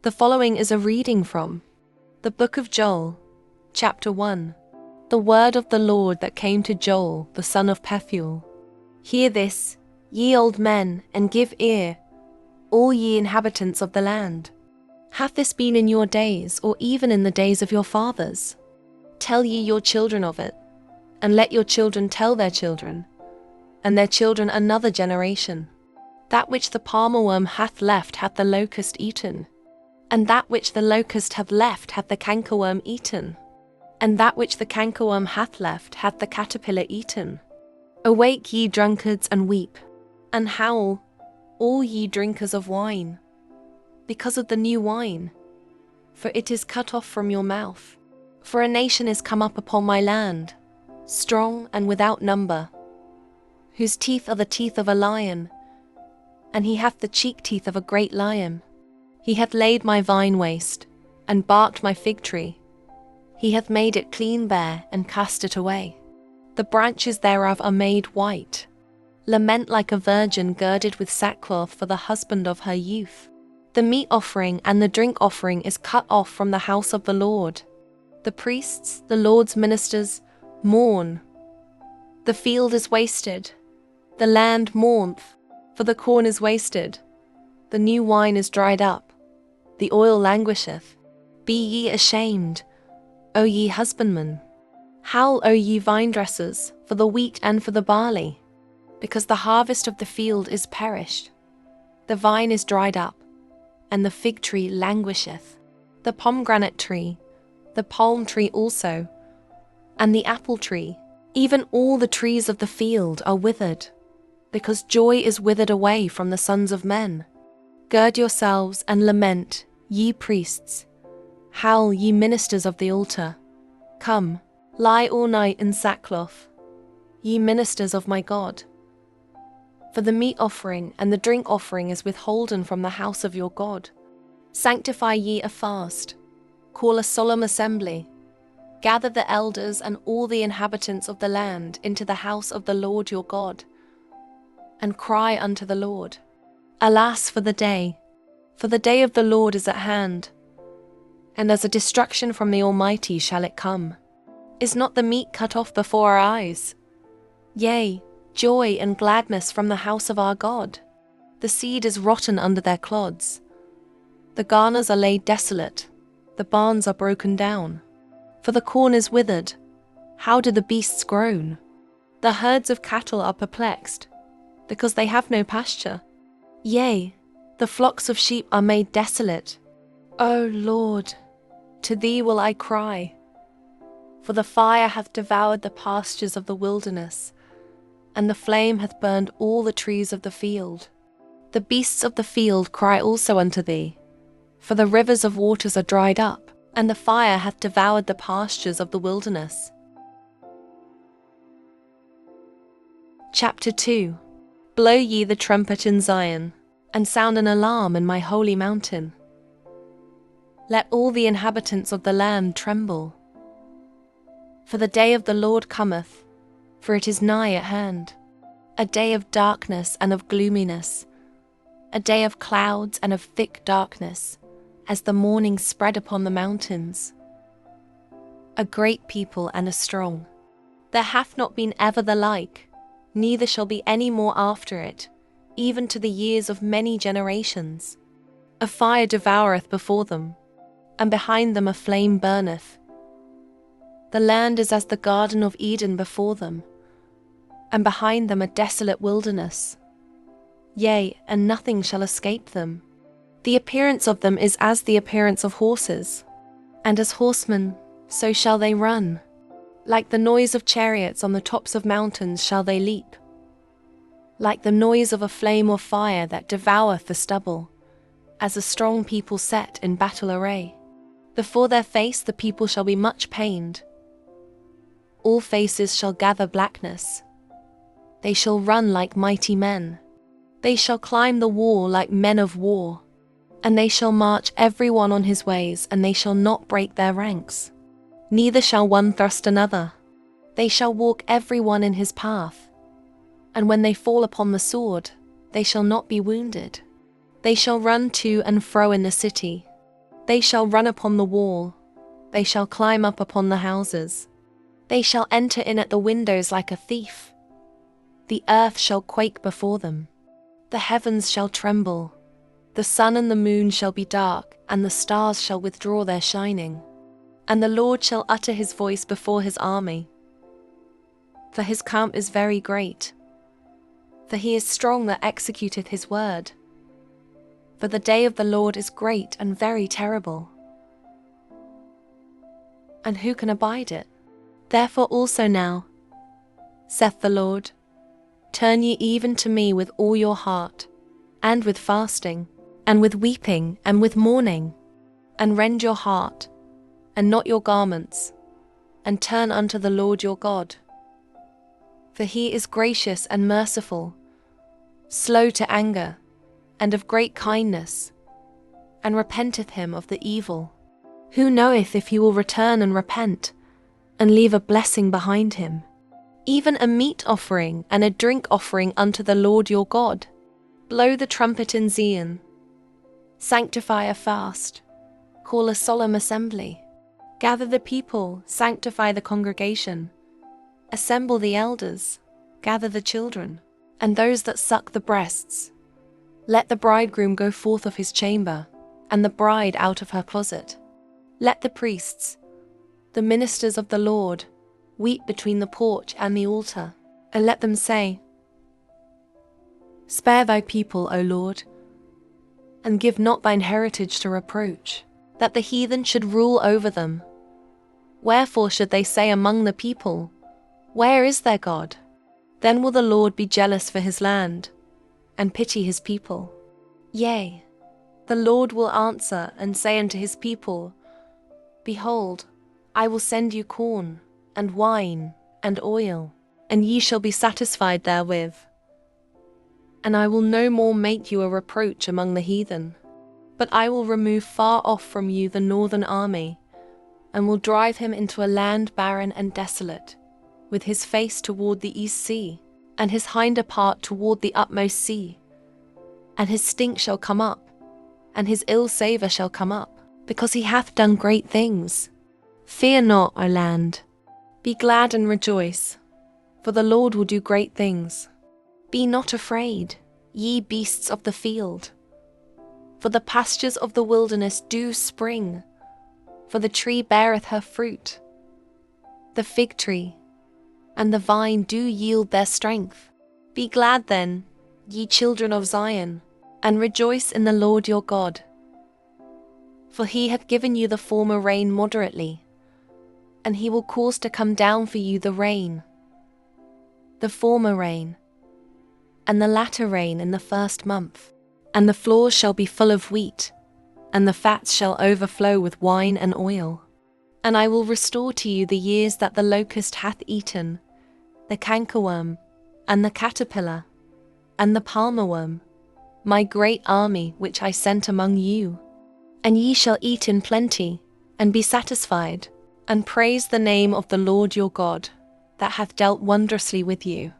The following is a reading from the book of Joel, chapter 1. The word of the Lord that came to Joel, the son of Pethuel. Hear this, ye old men, and give ear, all ye inhabitants of the land. Hath this been in your days, or even in the days of your fathers? Tell ye your children of it, and let your children tell their children, and their children another generation. That which the palmerworm hath left hath the locust eaten, and that which the locust hath left hath the cankerworm eaten, and that which the cankerworm hath left hath the caterpillar eaten. Awake, ye drunkards, and weep, and howl, all ye drinkers of wine, because of the new wine, for it is cut off from your mouth. For a nation is come up upon my land, strong and without number, whose teeth are the teeth of a lion, and he hath the cheek teeth of a great lion. He hath laid my vine waste, and barked my fig tree. He hath made it clean bare, and cast it away. The branches thereof are made white. Lament like a virgin girded with sackcloth for the husband of her youth. The meat offering and the drink offering is cut off from the house of the Lord. The priests, the Lord's ministers, mourn. The field is wasted. The land mourneth, for the corn is wasted. The new wine is dried up. The oil languisheth. Be ye ashamed, O ye husbandmen. Howl, O ye vine-dressers, for the wheat and for the barley, because the harvest of the field is perished. The vine is dried up, and the fig tree languisheth. The pomegranate tree, the palm tree also, and the apple tree, even all the trees of the field are withered, because joy is withered away from the sons of men. Gird yourselves and lament, ye priests. Howl, ye ministers of the altar. Come, lie all night in sackcloth, ye ministers of my God. For the meat offering and the drink offering is withholden from the house of your God. Sanctify ye a fast, call a solemn assembly. Gather the elders and all the inhabitants of the land into the house of the Lord your God, and cry unto the Lord. Alas for the day of the Lord is at hand, and as a destruction from the Almighty shall it come. Is not the meat cut off before our eyes? Yea, joy and gladness from the house of our God. The seed is rotten under their clods. The garners are laid desolate, the barns are broken down. For the corn is withered, how do the beasts groan? The herds of cattle are perplexed, because they have no pasture. Yea, the flocks of sheep are made desolate. O Lord, to thee will I cry. For the fire hath devoured the pastures of the wilderness, and the flame hath burned all the trees of the field. The beasts of the field cry also unto thee, for the rivers of waters are dried up, and the fire hath devoured the pastures of the wilderness. Chapter 2. Blow ye the trumpet in Zion, and sound an alarm in my holy mountain. Let all the inhabitants of the land tremble. For the day of the Lord cometh, for it is nigh at hand, a day of darkness and of gloominess, a day of clouds and of thick darkness, as the morning spread upon the mountains. A great people and a strong. There hath not been ever the like, neither shall be any more after it, even to the years of many generations. A fire devoureth before them, and behind them a flame burneth. The land is as the garden of Eden before them, and behind them a desolate wilderness. Yea, and nothing shall escape them. The appearance of them is as the appearance of horses, and as horsemen, so shall they run. Like the noise of chariots on the tops of mountains shall they leap. Like the noise of a flame or fire that devoureth the stubble, as a strong people set in battle array. Before their face the people shall be much pained. All faces shall gather blackness. They shall run like mighty men. They shall climb the wall like men of war. And they shall march every one on his ways, and they shall not break their ranks. Neither shall one thrust another. They shall walk every one in his path. And when they fall upon the sword, they shall not be wounded. They shall run to and fro in the city. They shall run upon the wall, they shall climb up upon the houses. They shall enter in at the windows like a thief. The earth shall quake before them. The heavens shall tremble. The sun and the moon shall be dark, and the stars shall withdraw their shining. And the Lord shall utter his voice before his army. For his camp is very great. For he is strong that executeth his word. For the day of the Lord is great and very terrible. And who can abide it? Therefore also now, saith the Lord, turn ye even to me with all your heart, and with fasting, and with weeping, and with mourning, and rend your heart, and not your garments, and turn unto the Lord your God. For he is gracious and merciful, slow to anger, and of great kindness, and repenteth him of the evil. Who knoweth if he will return and repent, and leave a blessing behind him, even a meat offering and a drink offering unto the Lord your God? Blow the trumpet in Zion, sanctify a fast, call a solemn assembly. Gather the people, sanctify the congregation, assemble the elders, gather the children, and those that suck the breasts. Let the bridegroom go forth of his chamber, and the bride out of her closet. Let the priests, the ministers of the Lord, weep between the porch and the altar, and let them say, spare thy people, O Lord, and give not thine heritage to reproach, that the heathen should rule over them. Wherefore should they say among the people, where is their God? Then will the Lord be jealous for his land, and pity his people. Yea, the Lord will answer and say unto his people, behold, I will send you corn, and wine, and oil, and ye shall be satisfied therewith. And I will no more make you a reproach among the heathen, but I will remove far off from you the northern army, and will drive him into a land barren and desolate, with his face toward the east sea, and his hinder part toward the utmost sea. And his stink shall come up, and his ill savour shall come up, because he hath done great things. Fear not, O land. Be glad and rejoice, for the Lord will do great things. Be not afraid, ye beasts of the field, for the pastures of the wilderness do spring, for the tree beareth her fruit. The fig tree and the vine do yield their strength. Be glad then, ye children of Zion, and rejoice in the Lord your God. For he hath given you the former rain moderately, and he will cause to come down for you the rain, the former rain, and the latter rain in the first month. And the floors shall be full of wheat, and the fats shall overflow with wine and oil. And I will restore to you the years that the locust hath eaten, the cankerworm, and the caterpillar, and the palmerworm, my great army which I sent among you. And ye shall eat in plenty, and be satisfied, and praise the name of the Lord your God, that hath dealt wondrously with you.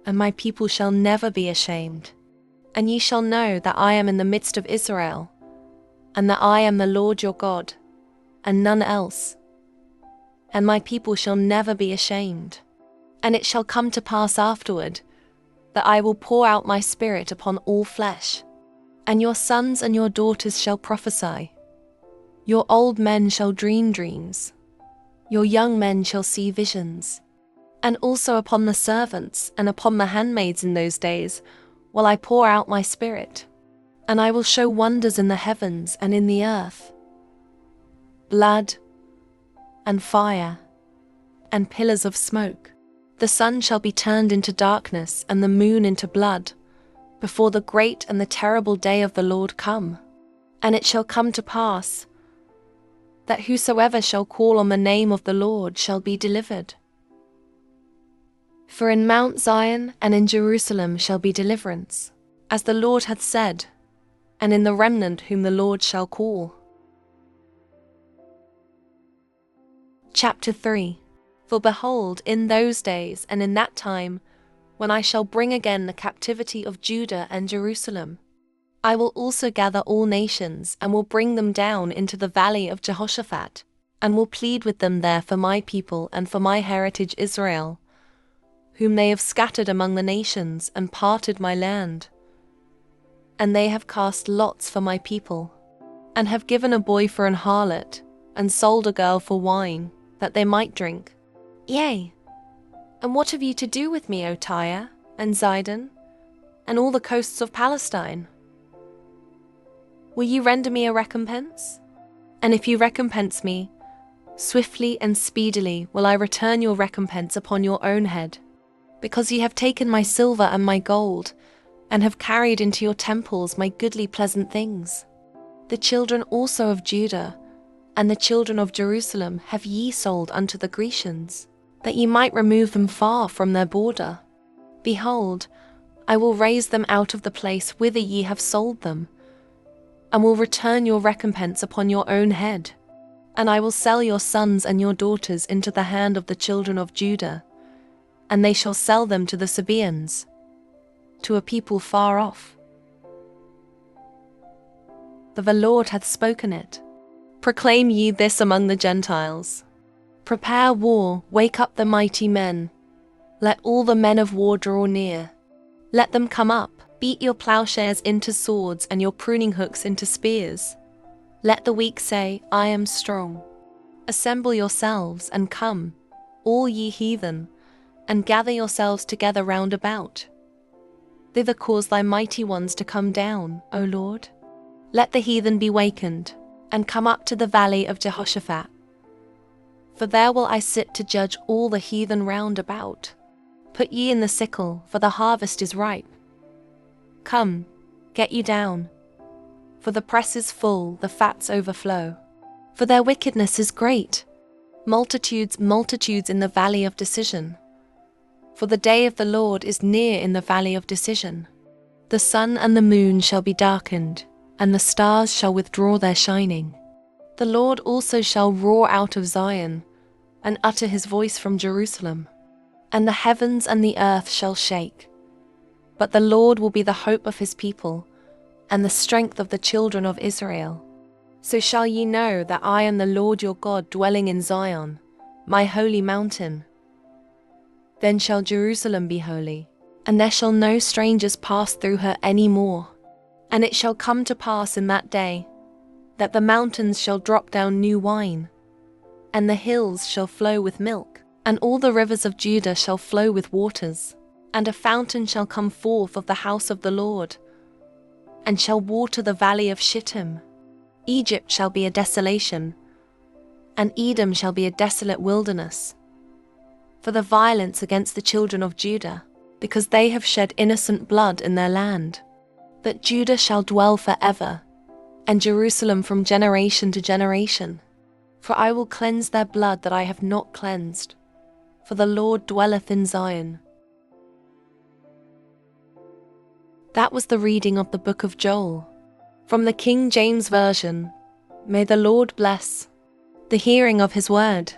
And my people shall never be ashamed. And ye shall know that I am in the midst of Israel, and that I am the Lord your God, and none else. And my people shall never be ashamed. And it shall come to pass afterward, that I will pour out my spirit upon all flesh, and your sons and your daughters shall prophesy. Your old men shall dream dreams, your young men shall see visions. And also upon the servants and upon the handmaids in those days will I pour out my spirit, and I will show wonders in the heavens and in the earth, blood and fire and pillars of smoke. The sun shall be turned into darkness and the moon into blood, before the great and the terrible day of the Lord come. And it shall come to pass that whosoever shall call on the name of the Lord shall be delivered. For in Mount Zion and in Jerusalem shall be deliverance, as the Lord hath said, and in the remnant whom the Lord shall call. Chapter 3. For behold, in those days and in that time, when I shall bring again the captivity of Judah and Jerusalem, I will also gather all nations and will bring them down into the valley of Jehoshaphat, and will plead with them there for my people and for my heritage Israel, whom they have scattered among the nations and parted my land. And they have cast lots for my people, and have given a boy for an harlot, and sold a girl for wine, that they might drink. Yea, and what have ye to do with me, O Tyre, and Zidon, and all the coasts of Palestine? Will you render me a recompense? And if you recompense me, swiftly and speedily will I return your recompense upon your own head, because ye have taken my silver and my gold, and have carried into your temples my goodly pleasant things. The children also of Judah, and the children of Jerusalem have ye sold unto the Grecians, that ye might remove them far from their border. Behold, I will raise them out of the place whither ye have sold them, and will return your recompense upon your own head. And I will sell your sons and your daughters into the hand of the children of Judah, and they shall sell them to the Sabaeans, to a people far off. For the Lord hath spoken it. Proclaim ye this among the Gentiles. Prepare war, wake up the mighty men. Let all the men of war draw near. Let them come up, beat your plowshares into swords and your pruning hooks into spears. Let the weak say, I am strong. Assemble yourselves and come, all ye heathen, and gather yourselves together round about. Thither cause thy mighty ones to come down, O Lord. Let the heathen be wakened, and come up to the valley of Jehoshaphat. For there will I sit to judge all the heathen round about. Put ye in the sickle, for the harvest is ripe. Come, get ye down, for the press is full, the fats overflow. For their wickedness is great, multitudes, multitudes in the valley of decision. For the day of the Lord is near in the valley of decision. The sun and the moon shall be darkened, and the stars shall withdraw their shining. The Lord also shall roar out of Zion, and utter his voice from Jerusalem. And the heavens and the earth shall shake. But the Lord will be the hope of his people, and the strength of the children of Israel. So shall ye know that I am the Lord your God, dwelling in Zion, my holy mountain. Then shall Jerusalem be holy, and there shall no strangers pass through her any more. And it shall come to pass in that day, that the mountains shall drop down new wine, and the hills shall flow with milk, and all the rivers of Judah shall flow with waters. And a fountain shall come forth of the house of the Lord, and shall water the valley of Shittim. Egypt shall be a desolation, and Edom shall be a desolate wilderness, for the violence against the children of Judah, because they have shed innocent blood in their land. That Judah shall dwell forever, and Jerusalem from generation to generation. For I will cleanse their blood that I have not cleansed, for the Lord dwelleth in Zion. That was the reading of the book of Joel, from the King James Version. May the Lord bless the hearing of his word.